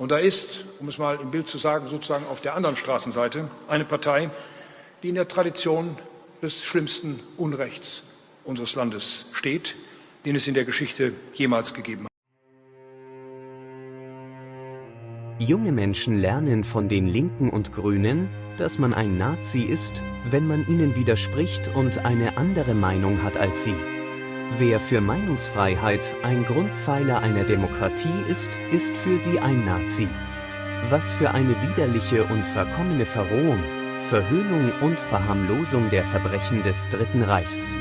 Und da ist, um es mal im Bild zu sagen, sozusagen auf der anderen Straßenseite eine Partei, die in der Tradition des schlimmsten Unrechts unseres Landes steht, den es in der Geschichte jemals gegeben hat. Junge Menschen lernen von den Linken und Grünen, dass man ein Nazi ist, wenn man ihnen widerspricht und eine andere Meinung hat als sie. Wer für Meinungsfreiheit ein Grundpfeiler einer Demokratie ist, ist für sie ein Nazi. Was für eine widerliche und verkommene Verrohung, Verhöhnung und Verharmlosung der Verbrechen des Dritten Reichs.